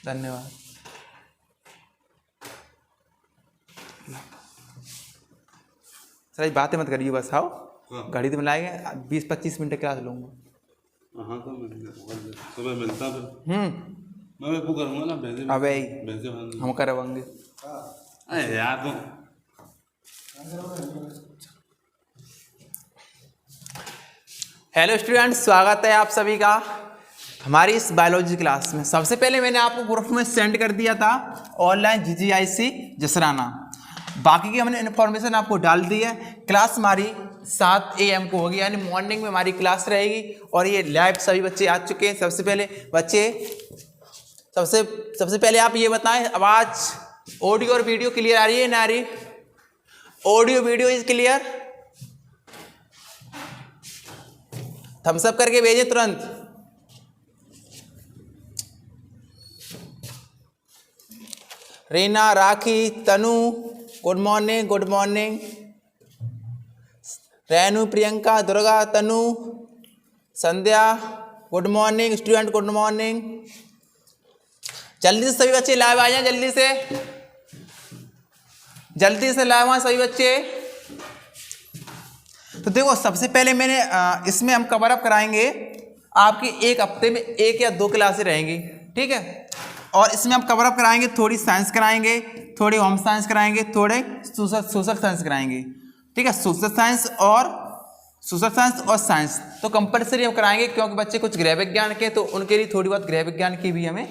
धन्यवाद। सर बातें मत करिए बस, आओ घड़ी तो मिलाएंगे, 20-25 मिनट क्लास लूँगा। हाँ तो सुबह मिलता फिर। मैं वो करूँगा ना भेजे। अबे भेजे हम करवाएंगे। अरे यार तो हेलो स्टूडेंट्स, स्वागत है आप सभी का हमारी इस बायोलॉजी क्लास में। सबसे पहले मैंने आपको ग्रुप में सेंड कर दिया था ऑनलाइन GGIC जसराना। बाकी की हमने इन्फॉर्मेशन आपको डाल दी है। क्लास हमारी 7 AM को होगी, यानी मॉर्निंग में हमारी क्लास रहेगी। और ये लाइव सभी बच्चे आ चुके हैं। सबसे पहले बच्चे सबसे पहले आप ये बताएं, आवाज़ ऑडियो और वीडियो क्लियर आ रही है ना आ रही? Audio video is clear? Thumbs up करके भेजें तुरंत। Reena, Rakhi, Tanu good morning, good morning. Renu, Priyanka, Durga, Tanu, Sandhya good morning. Student good morning. जल्दी से सभी बच्चे लाइव आ जाएं, जल्दी से लाइव आए सभी बच्चे। तो देखो, सबसे पहले मैंने इसमें हम कवर अप कराएंगे आपकी एक हफ्ते में 1 या 2 क्लासें रहेंगी, ठीक है। और इसमें हम कवर अप कराएंगे, थोड़ी साइंस कराएंगे, थोड़ी होम साइंस कराएंगे, थोड़े सोशल साइंस कराएंगे, ठीक है। सोशल साइंस और साइंस तो कंपलसरी हम कराएंगे, क्योंकि बच्चे कुछ गृह विज्ञान के, तो उनके लिए थोड़ी बहुत गृह विज्ञान की भी हमें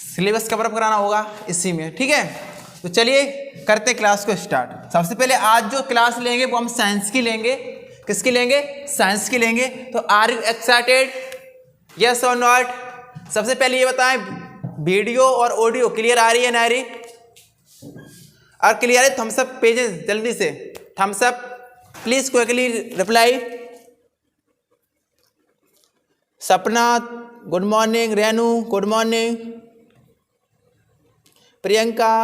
सिलेबस कवर अप कराना होगा इसी में, ठीक है। तो चलिए करते क्लास को स्टार्ट। सबसे पहले आज जो क्लास लेंगे वो हम साइंस की लेंगे। किसकी लेंगे? साइंस की लेंगे। तो आर यू एक्साइटेड? यस और नॉट? सबसे पहले ये बताएं, वीडियो और ऑडियो क्लियर आ रही है ना आ रही? और क्लियर है? थम्स अप पेजेस जल्दी से, thumbs up please, quickly reply. Sapna good morning, Renu good morning, Priyanka,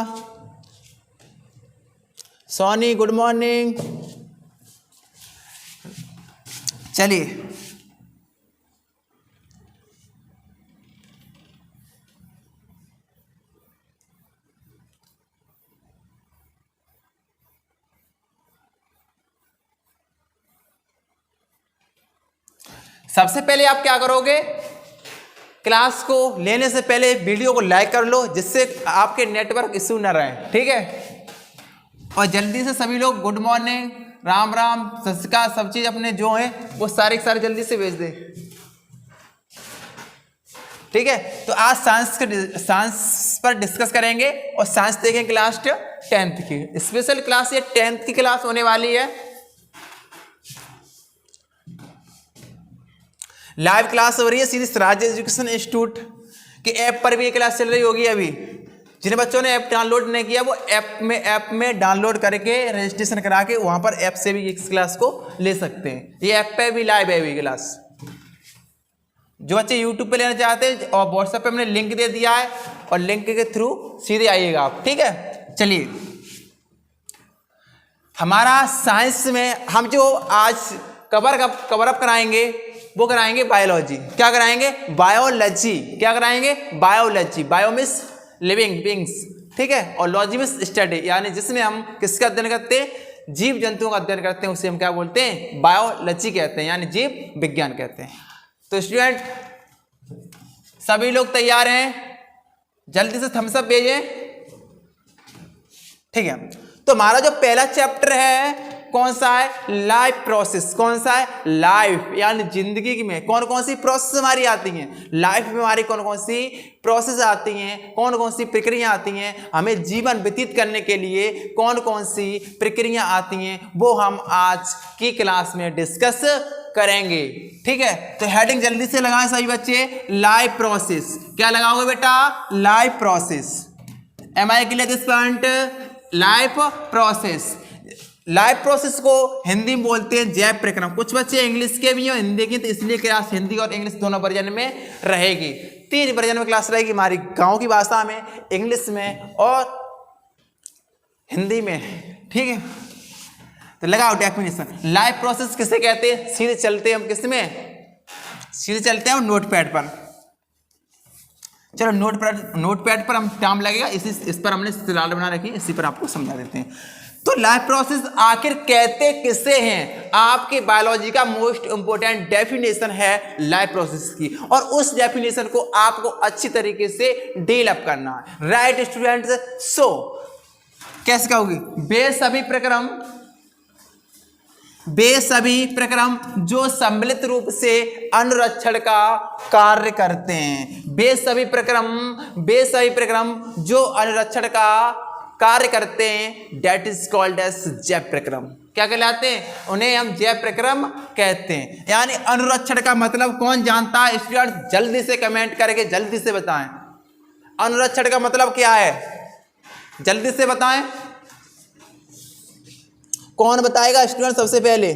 Soni good morning. चलिए सबसे पहले आप क्या करोगे, क्लास को लेने से पहले वीडियो को लाइक कर लो, जिससे आपके नेटवर्क इशू न रहे, ठीक है। और जल्दी से सभी लोग गुड मॉर्निंग, राम राम, सत श्री अकाल, सब चीज अपने जो है वो सारे जल्दी से भेज दे, ठीक है। तो आज साइंस पर डिस्कस करेंगे और साइंस देखेंगे क्लास 10th की स्पेशल क्लास। ये 10th की क्लास होने वाली है। लाइव क्लास हो रही है सीधी स्वराज एजुकेशन इंस्टीट्यूट के ऐप पर भी ये क्लास चल रही होगी। अभी जिन बच्चों ने ऐप डाउनलोड नहीं किया वो ऐप में डाउनलोड करके रजिस्ट्रेशन करा के वहां पर ऐप से भी इस क्लास को ले सकते हैं। ये ऐप पे भी लाइव है अभी क्लास। जो बच्चे यूट्यूब पे लेना चाहते हैं और व्हाट्सएप पे हमने लिंक दे दिया है, और लिंक के थ्रू सीधे आइएगा आप, ठीक है। चलिए, हमारा साइंस में हम जो आज कवर अप कराएंगे वो कराएंगे बायोलॉजी। क्या कराएंगे? बायोलॉजी। क्या कराएंगे? Biology. Bio miss living beings, ठीक है। और लॉजी मिस स्टडी, यानी जिसमें हम किसका अध्ययन करते हैं? जीव जंतुओं का अध्ययन करते हैं। उसे हम क्या बोलते हैं? बायोलॉजी कहते हैं, यानी जीव विज्ञान कहते हैं। तो स्टूडेंट सभी लोग तैयार हैं? जल्दी से थम्स अप भेजें, ठीक है। तो हमारा जो पहला चैप्टर है कौन सा है? Life process. कौन सा है? लाइफ, यानी जिंदगी में कौन कौन सी प्रोसेस हमारी आती हैं, लाइफ में हमारी कौन कौन सी प्रोसेस आती हैं, कौन कौन सी प्रक्रिया आती हैं, हमें जीवन व्यतीत करने के लिए कौन कौन सी प्रक्रिया आती हैं, वो हम आज की क्लास में डिस्कस करेंगे, ठीक है। तो हेडिंग जल्दी से लगाएं सभी बच्चे, लाइफ प्रोसेस। क्या लगाओगे बेटा? Life process. Am I clear this point? Life process. Life process को हिंदी में बोलते हैं जैव प्रक्रिया। कुछ बच्चे इंग्लिश के भी हैं, हिंदी की, तो इसलिए क्लास हिंदी और इंग्लिश दोनों वर्जन में रहेगी। 3 वर्जन में क्लास रहेगी, हमारी गांव की भाषा में, इंग्लिश में और हिंदी में, ठीक है। तो लगाओ डेफिनेशन। लाइफ प्रोसेस किसे कहते हैं? सीधे चलते हैं हम किस में? सीधे चलते हैं नोट पैड पर। चलो नोट पैड पर हम टाइम लगेगा, इस पर हमने स्लाइड बना रखी है, इसी पर आपको समझा देते हैं। तो लाइफ प्रोसेस आखिर कहते किसे हैं? आपकी बायोलॉजी का मोस्ट इंपोर्टेंट डेफिनेशन है लाइफ प्रोसेस की, और उस डेफिनेशन को आपको अच्छी तरीके से डेवलप करना है। Right students? सो कैसे कहोगे? बेसभी प्रक्रम जो सम्मिलित रूप से अनुरक्षण का कार्य करते हैं। बेसभी प्रक्रम जो अनुरक्षण का कार्य करते हैं, डेट इज कॉल्ड एज जैव प्रक्रम। क्या कहलाते हैं? उन्हें हम जैव प्रक्रम कहते हैं। यानी अनुरक्षण का मतलब कौन जानता है? स्टूडेंट जल्दी से कमेंट करके जल्दी से बताएं, अनुरक्षण का मतलब क्या है? जल्दी से बताएं, कौन बताएगा स्टूडेंट सबसे पहले?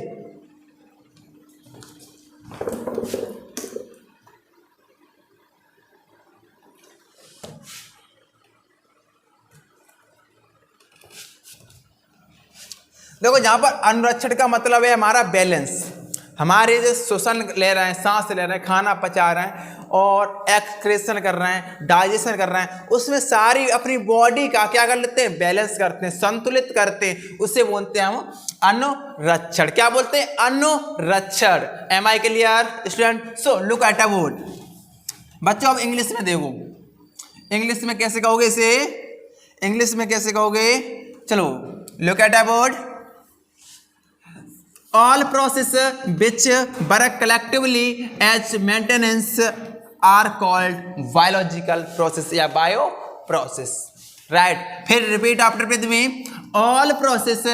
देखो यहां पर अनुरक्षण का मतलब है हमारा बैलेंस, हमारे जो श्वसन ले रहे हैं, सांस ले रहे हैं, खाना पचा रहे हैं और एक्सक्रेशन कर रहे हैं, डाइजेशन कर रहे हैं, उसमें सारी अपनी बॉडी का क्या कर लेते हैं? बैलेंस करते हैं, संतुलित करते हैं, उसे बोलते हैं हम अनुरक्षण। क्या बोलते हैं? अनुरक्षण। Am I clear student? So look at a board. बच्चों अब इंग्लिश में देखो, इंग्लिश में कैसे कहोगे इसे? इंग्लिश में कैसे कहोगे? चलो look at a board. All processes which work collectively as maintenance are called biological process या bio process, right? फिर repeat after with me. All process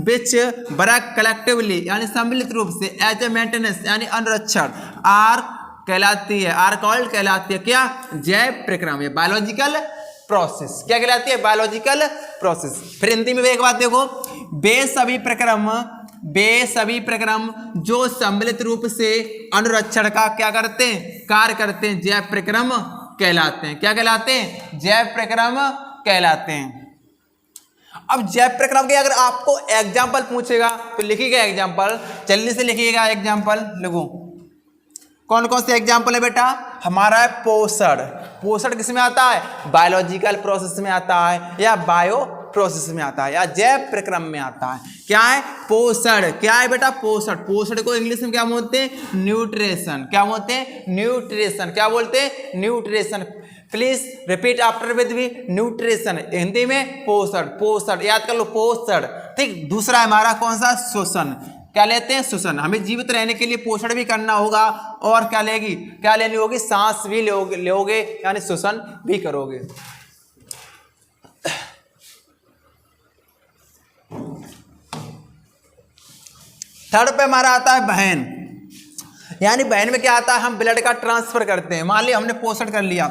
which work collectively यानी सम्मिलित रूप से as a maintenance यानी अनुरक्षण are कहलाती है, are called कहलाती है क्या? जैव प्रक्रम, बायोलॉजिकल प्रोसेस। क्या कहलाती है? Biological process. फिर हिंदी में एक बात देखो, बेसभी प्रक्रम जो सम्मिलित रूप से अनुरक्षण का क्या करते हैं? कार्य करते हैं, जैव प्रक्रम कहलाते हैं। क्या कहलाते हैं? जैव प्रक्रम कहलाते हैं। अब जैव प्रक्रम के अगर आपको एग्जाम्पल पूछेगा तो लिखिएगा एग्जाम्पल, जल्दी से लिखिएगा एग्जाम्पल। लिखो कौन कौन से एग्जाम्पल है बेटा? हमारा है पोषण। पोषण किस में आता है? बायोलॉजिकल प्रोसेस में आता है या बायो प्रोसेस में आता है या जैव प्रक्रम में आता है। क्या है? पोषण। क्या है बेटा? पोषण। पोषण को इंग्लिश में क्या बोलते हैं? न्यूट्रिशन। क्या बोलते हैं? न्यूट्रिशन। क्या बोलते हैं? Nutrition. Please repeat after with me, nutrition. Hindi में पोषण। पोषण याद कर लो, पोषण। ठीक। दूसरा है हमारा कौन सा? श्वसन। क्या लेते हैं? श्वसन। हमें जीवित रहने के लिए पोषण भी करना होगा और क्या लेनी होगी? सांस भी लोगे यानी श्वसन भी करोगे। थर्ड पे हमारा आता है बहन। यानी बहन में क्या आता है? हम ब्लड का ट्रांसफर करते हैं। मान लिया हमने पोषण कर लिया,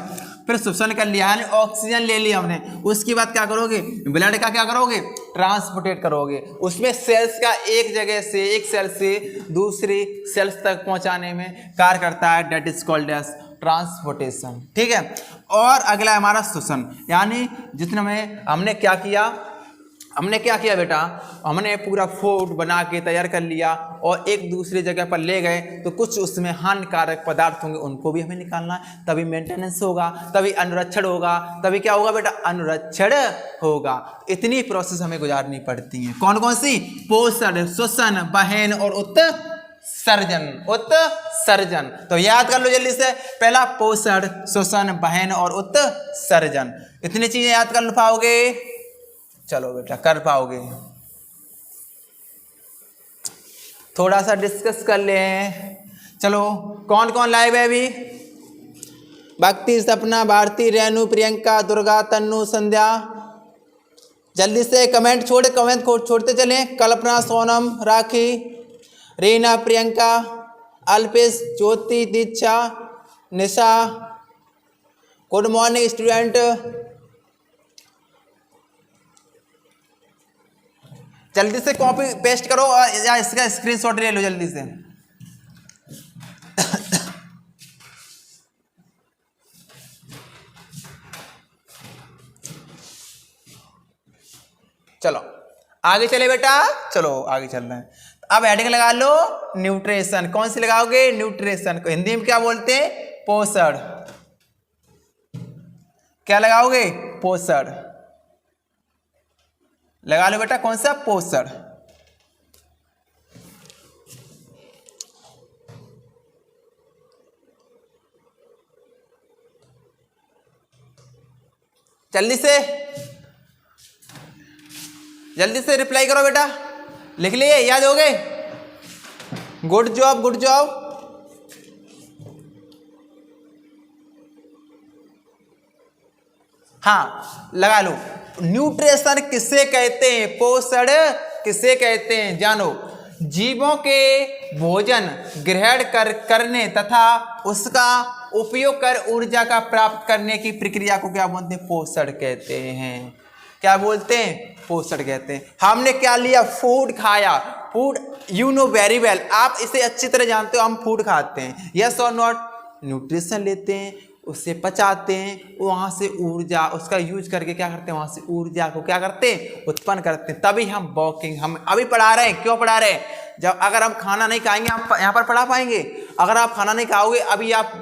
फिर श्वसन कर लिया, यानी ऑक्सीजन ले लिया हमने, उसके बाद क्या करोगे? ब्लड का क्या करोगे? ट्रांसपोर्टेट करोगे। उसमें सेल्स का एक जगह से, एक सेल से दूसरी सेल्स तक पहुंचाने में कार्य करता है, that is called as transportation. ठीक है। और अगला है हमारा श्वसन। यानी जितने में हमने क्या किया बेटा? हमने पूरा फूड बना के तैयार कर लिया और एक दूसरी जगह पर ले गए, तो कुछ उसमें हानिकारक पदार्थ होंगे, उनको भी हमें निकालना है, तभी मेंटेनेंस होगा, तभी अनुरक्षण होगा, तभी क्या होगा बेटा? अनुरक्षण होगा। इतनी प्रोसेस हमें गुजारनी पड़ती है। कौन कौन सी? पोषण, श्वसन, बहन और उत्सर्जन। तो याद कर लो जल्दी से, पहला पोषण, श्वसन, बहन और उत्सर्जन। इतनी चीजें याद कर पाओगे? चलो बेटा कर पाओगे। थोड़ा सा डिस्कस कर ले। चलो कौन कौन लाइव है अभी? भक्ति, सपना, भारती, रेणु, प्रियंका, दुर्गा, तन्नू, संध्या। जल्दी से कमेंट छोड़ते चलें। Kalpana, Sonam, Rakhi, Reena, Priyanka, Alpesh, Jyoti, Diksha, Nisha. Good morning student. जल्दी से कॉपी पेस्ट करो या इसका स्क्रीनशॉट ले लो जल्दी से। चलो आगे चले बेटा, चलो आगे चल रहे हैं। अब हेडिंग लगा लो न्यूट्रिशन। कौन सी लगाओगे? न्यूट्रिशन को हिंदी में क्या बोलते हैं? पोषण। क्या लगाओगे? पोषण लगा लो बेटा। कौन सा? पोषण। जल्दी से रिप्लाई करो बेटा। लिख लिए? याद हो गए? Good job, good job. हाँ लगा लो। न्यूट्रिशन किसे कहते हैं? पोषण किसे कहते हैं? जानो। जीवों के भोजन ग्रहण करने तथा उसका उपयोग कर ऊर्जा का प्राप्त करने की प्रक्रिया को क्या बोलते हैं? पोषण कहते हैं। क्या बोलते हैं? पोषण कहते हैं। हमने क्या लिया? फूड खाया। Food you know very well, आप इसे अच्छी तरह जानते हो, हम फूड खाते हैं, यस और नॉट। न्यूट्रिशन लेते हैं, उसे पचाते हैं, वहाँ से ऊर्जा उसका यूज करके क्या करते हैं? वहाँ से ऊर्जा को क्या करते हैं? उत्पन्न करते हैं। तभी हम वॉकिंग, हम अभी पढ़ा रहे हैं। क्यों पढ़ा रहे हैं? जब अगर हम खाना नहीं खाएंगे आप यहाँ पर पढ़ा पाएंगे? अगर आप खाना नहीं खाओगे, अभी आप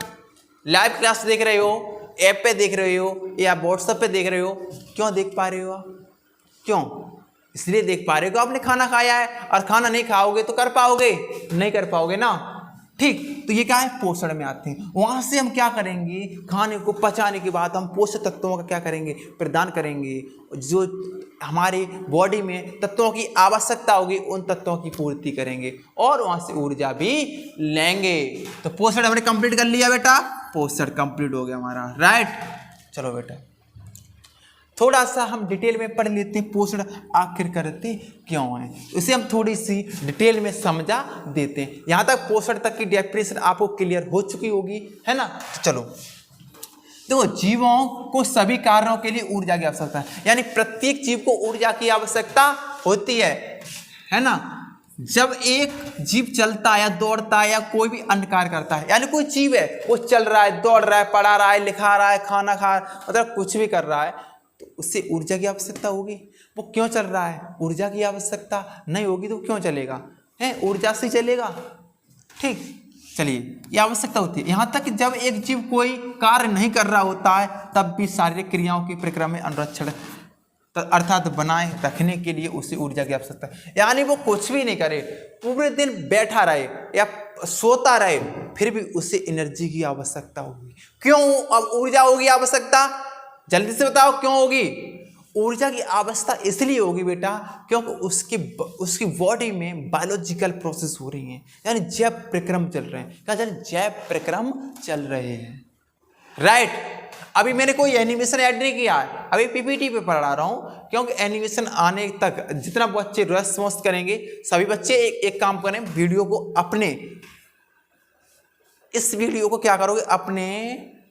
लाइव क्लास देख रहे हो, ऐप पे देख रहे हो या व्हाट्सएप पे देख रहे हो, क्यों देख पा रहे हो आप? क्यों? इसलिए देख पा रहे हो कि आपने खाना खाया है। और खाना नहीं खाओगे तो कर पाओगे? नहीं कर पाओगे ना। ठीक, तो ये क्या है? पोषण में आते हैं। वहां से हम क्या करेंगे? खाने को पचाने के बाद हम पोषक तत्वों का क्या करेंगे? प्रदान करेंगे। जो हमारी बॉडी में तत्वों की आवश्यकता होगी उन तत्वों की पूर्ति करेंगे और वहां से ऊर्जा भी लेंगे। तो पोषण हमने कंप्लीट कर लिया बेटा। पोषण कंप्लीट हो गया हमारा, राइट। चलो बेटा थोड़ा सा हम डिटेल में पढ़ लेते हैं पोषण आखिर करते क्यों है, इसे हम थोड़ी सी डिटेल में समझा देते हैं। यहाँ तक पोषण तक की डेफिनेशन आपको क्लियर हो चुकी होगी, है ना। तो चलो देखो, जीवों को सभी कार्यों के लिए ऊर्जा की आवश्यकता है, यानी प्रत्येक जीव को ऊर्जा की आवश्यकता होती है ना। जब एक जीव चलता है या दौड़ता है या कोई भी अन्य कार्य करता है, यानी कोई जीव है वो चल रहा है, दौड़ रहा है, पढ़ा रहा है, लिखा रहा है, खाना खा, मतलब कुछ भी कर रहा है, तो उससे ऊर्जा की आवश्यकता होगी। वो क्यों चल रहा है? ऊर्जा की आवश्यकता नहीं होगी तो क्यों चलेगा? है ऊर्जा से चलेगा। ठीक, चलिए ये आवश्यकता होती है। यहाँ तक कि जब एक जीव कोई कार्य नहीं कर रहा होता है तब भी शारीरिक क्रियाओं की प्रक्रिया में अनुरक्षण अर्थात बनाए रखने के लिए उसे ऊर्जा की आवश्यकता है। यानी वो कुछ भी नहीं करे, पूरे दिन बैठा रहे या सोता रहे, फिर भी उसे एनर्जी की आवश्यकता होगी। क्यों अब ऊर्जा होगी आवश्यकता? जल्दी से बताओ क्यों होगी? ऊर्जा की आवश्यकता इसलिए होगी बेटा क्योंकि उसकी बॉडी में बायोलॉजिकल प्रोसेस हो रही हैं, यानी जैव प्रक्रम चल रहे हैं। क्या चल? जैव प्रक्रम चल रहे हैं, राइट। अभी मैंने कोई एनिमेशन ऐड नहीं किया है, अभी पीपीटी पे पढ़ा रहा हूँ, क्योंकि एनिमेशन आने तक जितना बच्चे रेस्पॉन्स करेंगे सभी बच्चे एक काम करें, वीडियो को अपने इस वीडियो को क्या करोगे? अपने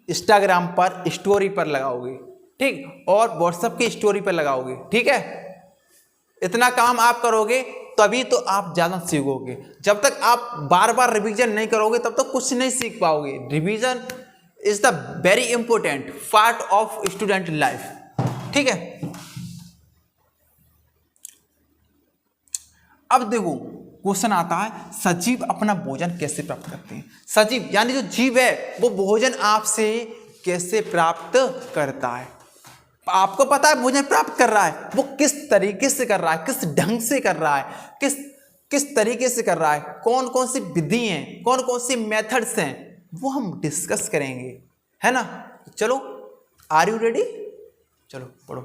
इंस्टाग्राम पर स्टोरी पर लगाओगे, ठीक, और व्हाट्सएप की स्टोरी पर लगाओगे, ठीक है। इतना काम आप करोगे तभी तो आप ज़्यादा सीखोगे। जब तक आप बार बार रिवीजन नहीं करोगे तब तक कुछ नहीं सीख पाओगे। Revision is the very important part of student life, ठीक है। अब देखो क्वेश्चन आता है, सजीव अपना भोजन कैसे प्राप्त करते हैं? सजीव यानी जो जीव है वो भोजन आपसे कैसे प्राप्त करता है? आपको पता है भोजन प्राप्त कर रहा है, वो किस तरीके से कर रहा है, किस ढंग से कर रहा है, किस तरीके से कर रहा है, कौन कौन सी विधि हैं, कौन कौन सी मेथड्स हैं, वो हम डिस्कस करेंगे, है ना। चलो, आर यू रेडी? चलो पढ़ो।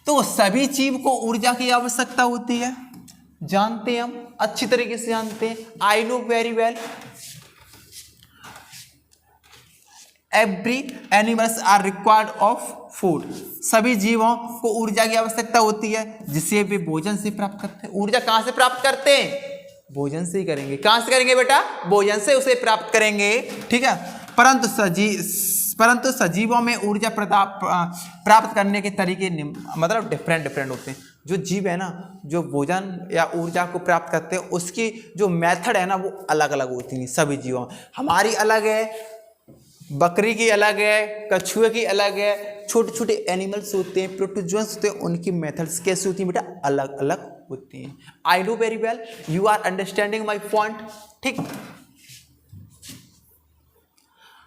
तो सभी जीव को ऊर्जा की आवश्यकता होती है, जानते हैं हम, अच्छी तरीके से जानते हैं। I know very well. Every animals are required of food. सभी जीवों को ऊर्जा की आवश्यकता होती है जिसे वे भोजन से प्राप्त करते हैं। ऊर्जा कहां से प्राप्त करते हैं? भोजन से ही करेंगे। कहां से करेंगे बेटा? भोजन से उसे प्राप्त करेंगे, ठीक है। परंतु सजीवों में ऊर्जा प्राप्त करने के तरीके मतलब डिफरेंट होते हैं। जो जीव है ना, जो भोजन या ऊर्जा को प्राप्त करते हैं उसकी जो मेथड है ना वो अलग अलग होती है सभी जीवों। हमारी अलग है, बकरी की अलग है, कछुए की अलग है, छोटे छोटे एनिमल्स होते हैं, प्रोटोजोअन्स होते हैं, उनकी मेथड्स कैसी होती हैं बेटा? अलग अलग होती हैं। I know very well you are understanding my point. ठीक,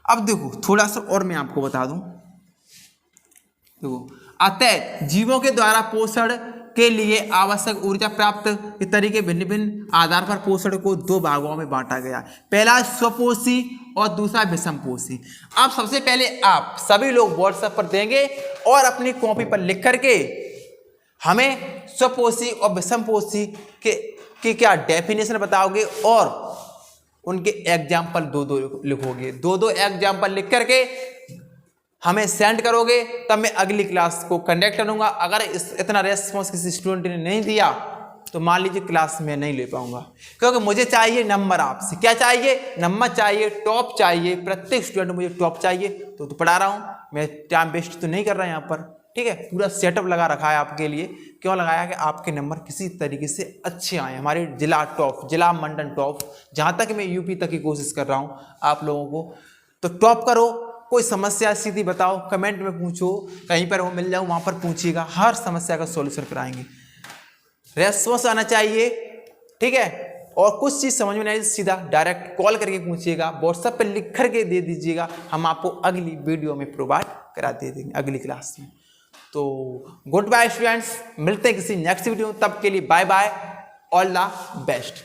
अब देखो थोड़ा सा और मैं आपको बता दूं। देखो, अतः जीवों के द्वारा पोषण के लिए आवश्यक ऊर्जा प्राप्त के तरीके भिन्न भिन्न आधार पर पोषण को दो भागों में बांटा गया। पहला स्वपोषी और दूसरा विषमपोषी। अब सबसे पहले आप सभी लोग व्हाट्सएप पर देंगे और अपनी कॉपी पर लिख करके हमें स्वपोषी और विषमपोषी के क्या डेफिनेशन बताओगे और उनके एग्जाम्पल दो लिखोगे। दो एग्जाम्पल लिख करके हमें सेंड करोगे, तब मैं अगली क्लास को कंडक्ट करूंगा। अगर इतना रेस्पॉन्स किसी स्टूडेंट ने नहीं दिया तो मान लीजिए क्लास में नहीं ले पाऊंगा, क्योंकि मुझे चाहिए नंबर। आपसे क्या चाहिए? नंबर चाहिए, टॉप चाहिए। प्रत्येक स्टूडेंट मुझे टॉप चाहिए। तो पढ़ा रहा हूँ मैं, टाइम वेस्ट तो नहीं कर रहा यहाँ पर। ठीक है, पूरा सेटअप लगा रखा है आपके लिए। क्यों लगाया? कि आपके नंबर किसी तरीके से अच्छे आए, हमारे जिला टॉप, जिला मंडल टॉप, जहाँ तक मैं यूपी तक की कोशिश कर रहा हूँ आप लोगों को। तो टॉप करो। कोई समस्या सीधी बताओ, कमेंट में पूछो, कहीं पर वो मिल जाऊँ वहाँ पर पूछिएगा, हर समस्या का सॉल्यूशन कराएंगे। रेस्पॉन्स आना चाहिए। ठीक है, और कुछ चीज़ समझ में नहीं आई सीधा डायरेक्ट कॉल करके पूछिएगा, व्हाट्सएप पर लिख करके दे दीजिएगा, हम आपको अगली वीडियो में प्रोवाइड करा दे देंगे अगली क्लास में। तो गुड बाय स्टूडेंट्स, मिलते हैं किसी नेक्स्ट वीडियो, तब के लिए bye bye, all the best.